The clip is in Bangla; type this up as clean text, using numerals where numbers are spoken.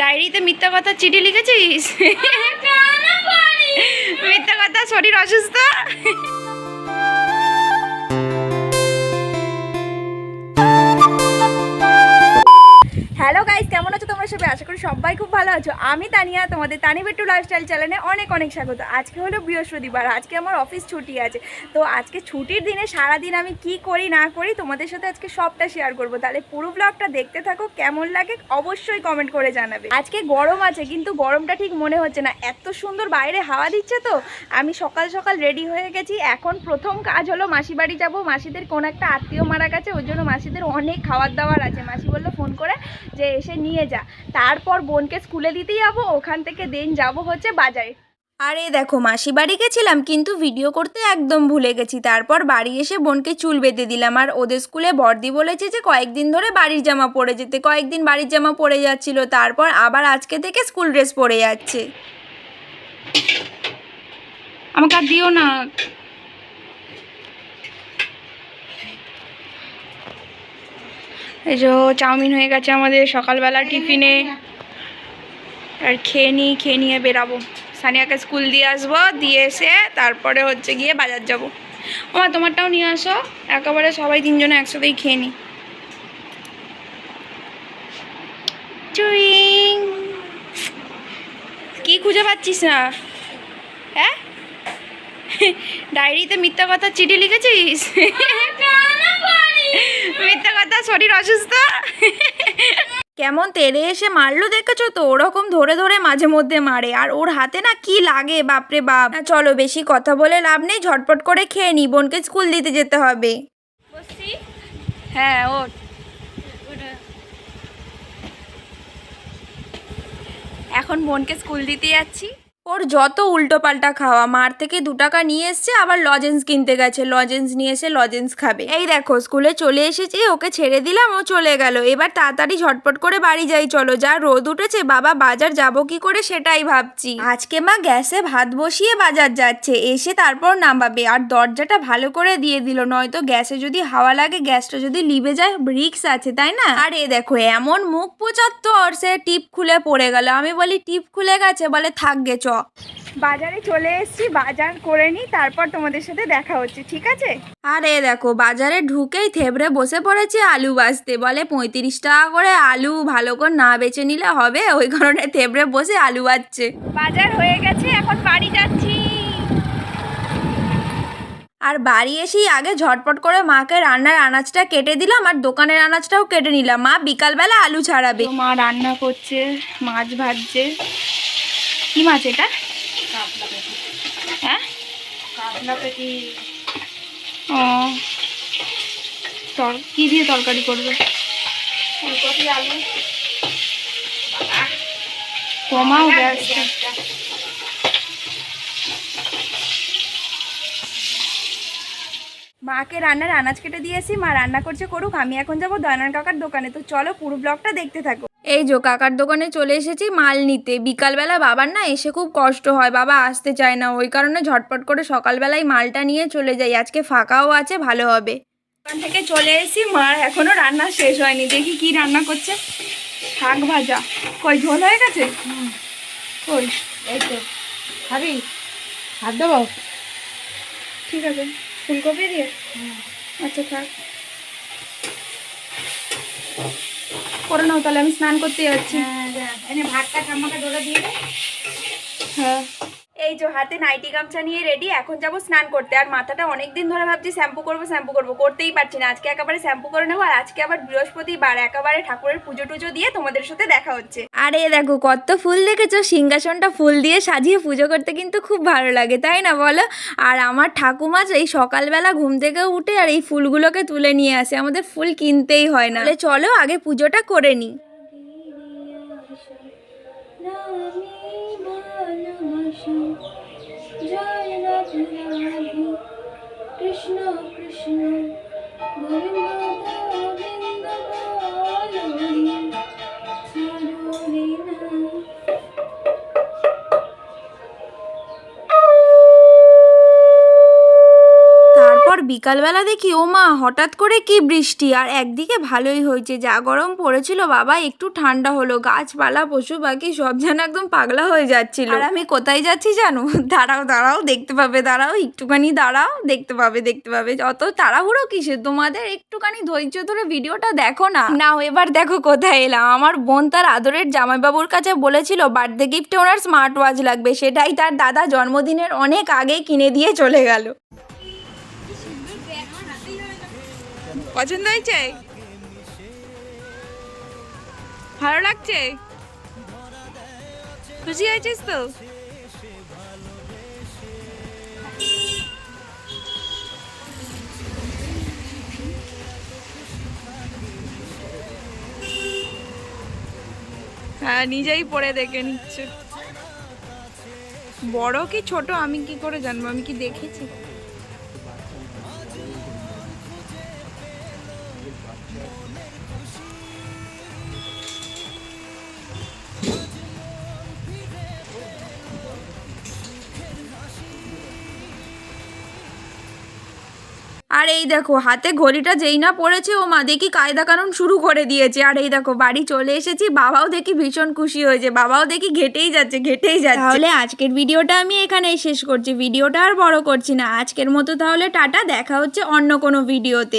ডায়েরিতে মিথ্যা কথা চিঠি লিখেছিস? মিথ্যা কথা, শরীর অসুস্থ। হ্যালো গাইস, কেমন আছো তোমরা সবাই? আশা করি সবাই খুব ভালো আছো। আমি তানিয়া, তোমাদের তানি বেটু লাইফস্টাইল চ্যানেলে অনেক অনেক স্বাগত। আজকে হলো বৃহস্পতিবার, আজকে আমার অফিস ছুটি আছে। তো আজকে ছুটির দিনে সারাদিন আমি কি করি না করি তোমাদের সাথে আজকে সবটা শেয়ার করবো। তাহলে পুরো ব্লগটা দেখতে থাকো, কেমন লাগে অবশ্যই কমেন্ট করে জানাবে। আজকে গরম আছে, কিন্তু গরমটা ঠিক মনে হচ্ছে না, এত সুন্দর বাইরে হাওয়া দিচ্ছে। তো আমি সকাল সকাল রেডি হয়ে গেছি। এখন প্রথম কাজ হলো মাসি বাড়ি যাবো। মাসিদের কোন একটা আত্মীয় মারা গেছে, ওই জন্য মাসিদের অনেক খাবার দাবার আছে। মাসি বললো ফোন করে যে এসে নিয়ে যা। তারপর বোনকে স্কুলে দিতে যাবো, ওখান থেকে দেন যাবো হচ্ছে বাজারে। আরে দেখো, মাসি বাড়ি গেছিলাম কিন্তু ভিডিও করতে একদম ভুলে গেছি। তারপর বাড়ি এসে বোনকে চুল বেঁধে দিলাম। আর ওদের স্কুলে বর্দি বলেছে যে কয়েকদিন ধরে বাড়ির জামা পরে যেতে, কয়েকদিন বাড়ির জামা পরে যাচ্ছিল, তারপর আবার আজকে থেকে স্কুল ড্রেস পরে যাচ্ছে। আমাকে আর দিও না। এই যে চাউমিন হয়ে গেছে আমাদের সকালবেলা টিফিনে। আর খেয়ে নিয়ে বেরাবো। সানিয়াকে স্কুল দিয়ে আসবো, দিয়ে এসে তারপরে হচ্ছে গিয়ে বাজার যাবো। আমার তোমারটাও নিয়ে আসো, একেবারে সবাই তিনজনে একসাথেই খেয়ে নিই। চুইং, কি খুঁজে পাচ্ছিস না? হ্যাঁ, ডায়েরিতে মিথ্যা কথা চিঠি লিখেছিস? মিথ্যা কথা, শরীর অসুস্থ। কেমন তেড়ে এসে মারলো দেখেছো তো? ওরকম ধরে ধরে মাঝে মধ্যে মারে, আর ওর হাতে না কি লাগে বাপরে বাপ। চলো বেশি কথা বলে লাভ নেই, ঝটপট করে খেয়ে নি, বোনকে স্কুল দিতে যেতে হবে। হ্যাঁ, ওর এখন বোনকে স্কুল দিতে যাচ্ছি। ওর যত উল্টো পাল্টা খাওয়া। মার থেকে 2 টাকা নিয়ে এসছে, আবার লজেন্স কিনতে গেছে, লজেন্স নিয়ে এসে লজেন্স খাবে। এই দেখো স্কুলে চলে এসেছি, ওকে ছেড়ে দিলাম, ও চলে গেল। এবার তাড়াতাড়ি ঝটপট করে বাড়ি যাই চলো। যা রোদ উঠেছে বাবা, বাজার যাব কি করে সেটাই ভাবছি। আজকে মা গ্যাসে ভাত বসিয়ে বাজার যাচ্ছে, এসে তারপর নামাবে। আর দরজাটা ভালো করে দিয়ে দিল, নয়তো গ্যাসে যদি হাওয়া লাগে, গ্যাসটা যদি লিবে যায়, রিক্স আছে তাই না? আর এ দেখো এমন মুখ পোচাত্তর, সে টিপ খুলে পড়ে গেল। আমি বলি টিপ খুলে গেছে, বলে থাকবে চ। বাজারে চলে এসেছি, বাজার করে নিই, তারপর তোমাদের সাথে দেখা হচ্ছে, ঠিক আছে? আরে দেখো বাজারে ঢুকেই থেবড়ে বসে পড়েছে আলু বাছতে। বলে 35 টাকা করে আলু, ভালো করে না বেচে নিলে হবে, ওই কারণে থেবড়ে বসে আলু বাছছে। বাজার হয়ে গেছে, এখন বাড়ি যাচ্ছি। আর বাড়ি এসেই আগে ঝটপট করে মাকে রান্নার আনাজটা কেটে দিলাম, আর দোকানের আনাজটাও কেটে নিলাম। মা বিকালবেলা আলু ছাড়াবে। মা রান্না করছে, মাছ ভাজছে। কি মাছ এটা? হ্যাঁ, ও কি দিয়ে তরকারি করবে? ফুলকপি আলু। কমাও গ্যাসটা। মাকে রান্নার আনাজ কেটে দিয়েছি, মা রান্না করছে করুক, আমি এখন যাবো দয়নার কাকার দোকানে। তো চলো পুরো ব্লগটা দেখতে থাকো। এই যে কাকার দোকানে চলে এসেছি মাল নিতে। বিকালবেলা বাবার না এসে খুব কষ্ট হয়, বাবা আসতে চায় না, ওই কারণে ঝটপট করে সকালবেলায় মালটা নিয়ে চলে যাই। আজকে ফাঁকাও আছে, ভালো হবে। দোকান থেকে চলে এসেছি, মার এখনো রান্না শেষ হয়নি। দেখি কি রান্না করছে। শাক ভাজা। কই ঝোল হয়ে গেছে? কই এই তো খাবি, হাত দেবো? ঠিক আছে, ফুলকপি দিয়ে। আচ্ছা থাক, করে নাও তাহলে, আমি স্নান করতে যাচ্ছি। ভাতটা ঠাম্মাকে ধরে দিয়ে দে। হ্যাঁ, এই যে হাতে নাইটি গামছা নিয়ে রেডি, এখন যাবো স্নান করতে। আর মাথাটা অনেকদিন ধরে ভাবছি শ্যাম্পু করবো, করতেই পারছি না। আজকে একেবারে শ্যাম্পু করে নেবো। আর আজকে আবার বৃহস্পতিবার, একেবারে ঠাকুরের পুজো টুজো দিয়ে তোমাদের সাথে দেখা হচ্ছে। আরে দেখো কত ফুল দেখেছো, সিংহাসনটা ফুল দিয়ে সাজিয়ে পুজো করতে কিন্তু খুব ভালো লাগে তাই না বলো? আর আমার ঠাকুমা এই সকালবেলা ঘুম থেকে উঠে আর এই ফুলগুলোকে তুলে নিয়ে আসে, আমাদের ফুল কিনতেই হয় না। চলো আগে পুজোটা করে নিই। কৃষ্ণ কৃষ্ণ গোবিন্দ গোবিন্দ বিকালবেলা দেখি ও মা হঠাৎ করে কি বৃষ্টি, আর একদিকে ভালোই হয়েছে, যা গরম পড়েছিল বাবা একটু ঠান্ডা হলো। গাছপালা পশু পাখি সব যেন একদম পাগলা হয়ে যাচ্ছিল। আর আমি কোথায় যাচ্ছি জানো? দাঁড়াও দাঁড়াও দেখতে পাবে, দাঁড়াও একটুখানি দাঁড়াও, দেখতে পাবে দেখতে পাবে। অত তাড়াহুড়ো কিসের তোমাদের? একটুখানি ধৈর্য ধরে ভিডিওটা দেখো না। নাও এবার দেখো কোথায় এলাম। আমার বোন তার আদরের জামাইবাবুর কাছে বলেছিল বার্থডে গিফটে ওনার স্মার্ট ওয়াচ লাগবে, সেটাই তার দাদা জন্মদিনের অনেক আগেই কিনে দিয়ে চলে গেল। পছন্দ হয়েছে? ভালো লাগছে? খুশি হয়েছিস তো? হ্যাঁ, নিজেই পড়ে দেখে নিচ্ছে। বড় কি ছোট আমি কি করে জানবো? আমি কি দেখেছি? আর এই দেখো হাতে ঘড়িটা যেই না পড়েছে ও মা দেখি কায়দা কানুন শুরু করে দিয়েছে। আর এই দেখো বাড়ি চলে এসেছি, বাবাও দেখি ভীষণ খুশি হয়েছে, বাবাও দেখি ঘেটেই যাচ্ছে ঘেটেই যাচ্ছে। তাহলে আজকের ভিডিওটা আমি এখানেই শেষ করছি, ভিডিওটা আর বড় করছি না আজকের মতো। তাহলে টাটা, দেখা হচ্ছে অন্য কোনো ভিডিওতে।